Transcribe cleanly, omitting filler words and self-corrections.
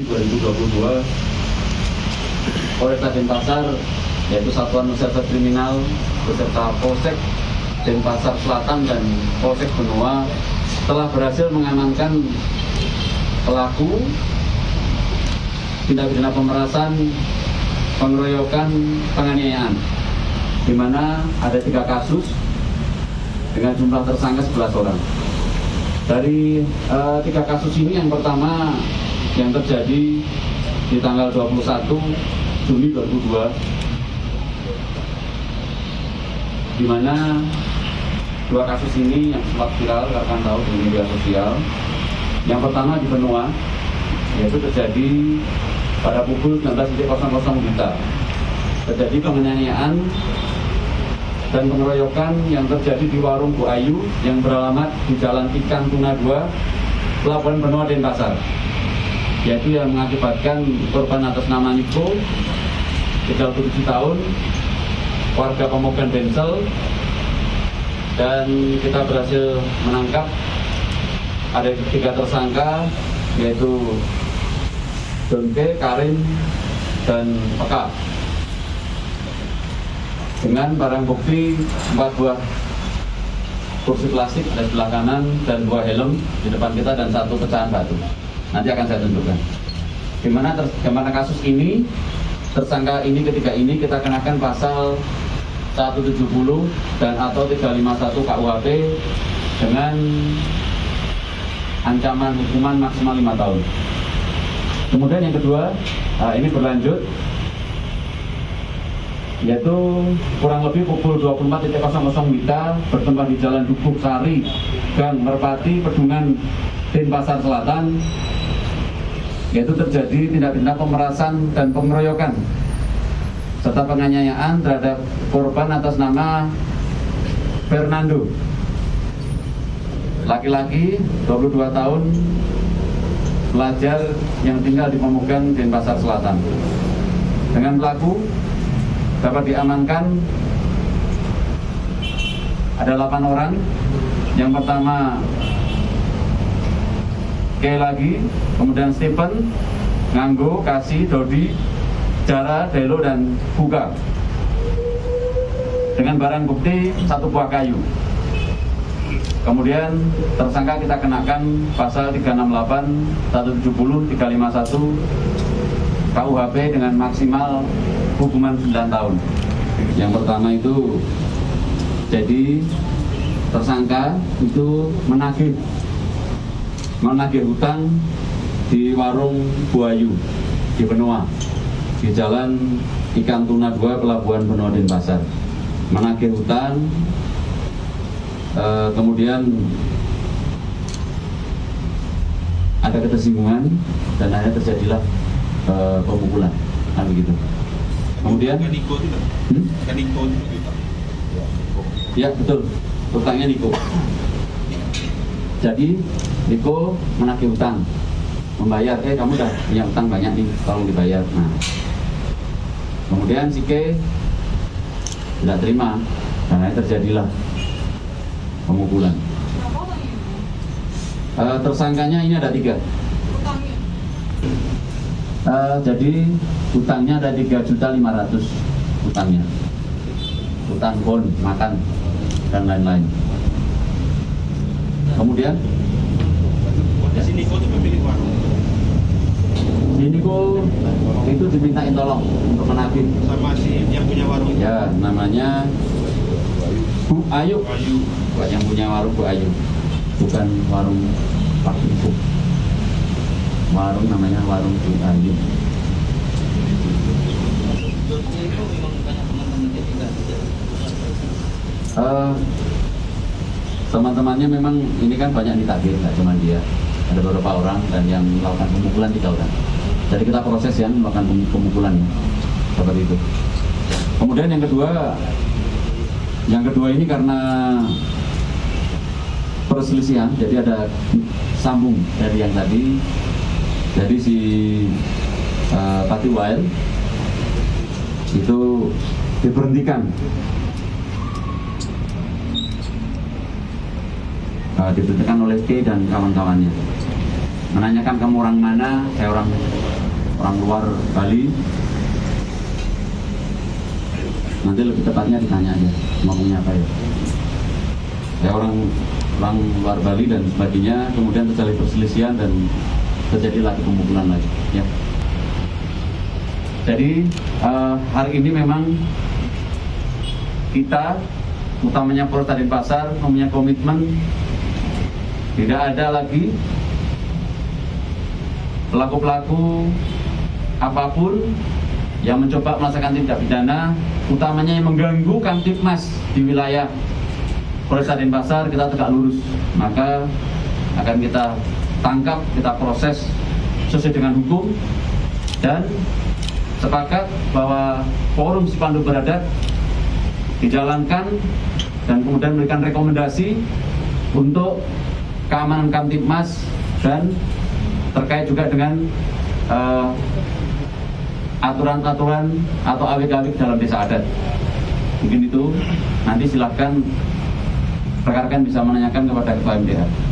2022 Polresta Denpasar, yaitu Satuan Reserse Kriminal beserta Polsek Denpasar Selatan dan Polsek Benoa telah berhasil mengamankan pelaku tindak pidana pemerasan, pengeroyokan, penganiayaan, di mana ada 3 kasus dengan jumlah tersangka 11 orang. Dari 3 kasus ini, yang pertama yang terjadi di tanggal 21 Juni 2002, di mana 2 kasus ini yang sempat viral, rekan tahu di media sosial. Yang pertama di Benoa, yaitu terjadi pada pukul 19.00 WITA. Terjadi penganiayaan dan pengeroyokan yang terjadi di warung Bu Ayu yang beralamat di Jalan Ikan Tuna 2, Pelabuhan Benoa, Denpasar, yaitu yang mengakibatkan korban atas nama Niko, 37 tahun, warga Pemogan Bensel, dan kita berhasil menangkap ada 3 tersangka, yaitu Donke, Karin, dan Peka, dengan barang bukti 4 buah kursi plastik ada sebelah kanan dan 2 helm di depan kita dan 1 pecahan batu. Nanti akan saya tunjukkan. Gimana kasus ini, tersangka ini ketiga ini kita kenakan pasal 170 dan atau 351 KUHP dengan ancaman hukuman maksimal 5 tahun. Kemudian yang kedua, ini berlanjut, yaitu kurang lebih pukul 24.00 WITA bertempat di Jalan Dukuk Sari, Gang Merpati, Pedungan, Denpasar Selatan, yaitu terjadi tindak pidana pemerasan dan pengeroyokan serta penganiayaan terhadap korban atas nama Fernando, laki-laki 22 tahun, pelajar yang tinggal di Pemogan, Denpasar Selatan. Dengan pelaku dapat diamankan ada 8 orang. Yang pertama lagi, kemudian Stephen, Nganggo, Kasih, Dodi, Jara, Delo, dan Buka, dengan barang bukti 1 buah kayu. Kemudian tersangka kita kenakan pasal 368, 170, 351 KUHP dengan maksimal hukuman 9 tahun. Yang pertama itu, jadi tersangka itu menagih hutang di warung Bu Ayu di Benoa, di Jalan Ikan Tuna 2, Pelabuhan Benoa, Denpasar. Menagih hutang, kemudian ada ketersinggungan dan akhirnya terjadilah pemukulan, kan begitu. Kemudian ya betul, hutangnya Niko. Jadi Niko menagih hutang, membayar, kamu udah punya hutang banyak nih, tolong dibayar. Nah, kemudian si K tidak terima, dan akhirnya terjadilah pemukulan. Tersangkanya ini ada 3. Jadi hutangnya ada 3.500.000 hutangnya, hutang bon, makan, dan lain-lain. Kemudian si Niko itu pemilik warung. Si Niko itu dimintain tolong untuk menagih Sama si yang punya warung. Ya, namanya Bu Ayu. Yang punya warung Bu Ayu, bukan warung Pak Ibu. Warung namanya warung Bu Ayu. Teman-temannya memang ini kan banyak ditagih, nggak cuma dia, ada beberapa orang, dan yang melakukan pemukulan 3 orang. Jadi kita proses yang melakukan pemukulan seperti itu. Kemudian yang kedua ini karena perselisihan, jadi ada sambung dari yang tadi. Jadi si Pati Wael itu diberhentikan, diberhentikan oleh K dan kawan-kawannya. menanyakan kamu orang mana, saya orang luar Bali. Nanti lebih tepatnya ditanya aja ngomongnya apa ya. Saya orang luar Bali dan sebagainya. Kemudian terjadi perselisihan dan terjadi lagi pemukulan lagi. Ya. Jadi hari ini memang kita, utamanya Polres Denpasar, mempunyai komitmen tidak ada lagi pelaku-pelaku apapun yang mencoba melaksanakan tindak pidana, utamanya yang mengganggu Kamtipmas di wilayah Polres Denpasar. Kita tegak lurus, maka akan kita tangkap, kita proses sesuai dengan hukum, dan sepakat bahwa forum spanduk beradat dijalankan dan kemudian memberikan rekomendasi untuk keamanan Kamtipmas dan terkait juga dengan aturan-aturan atau awik-awik dalam desa adat. Mungkin itu, nanti silahkan rekan-rekan bisa menanyakan kepada Ketua MDH.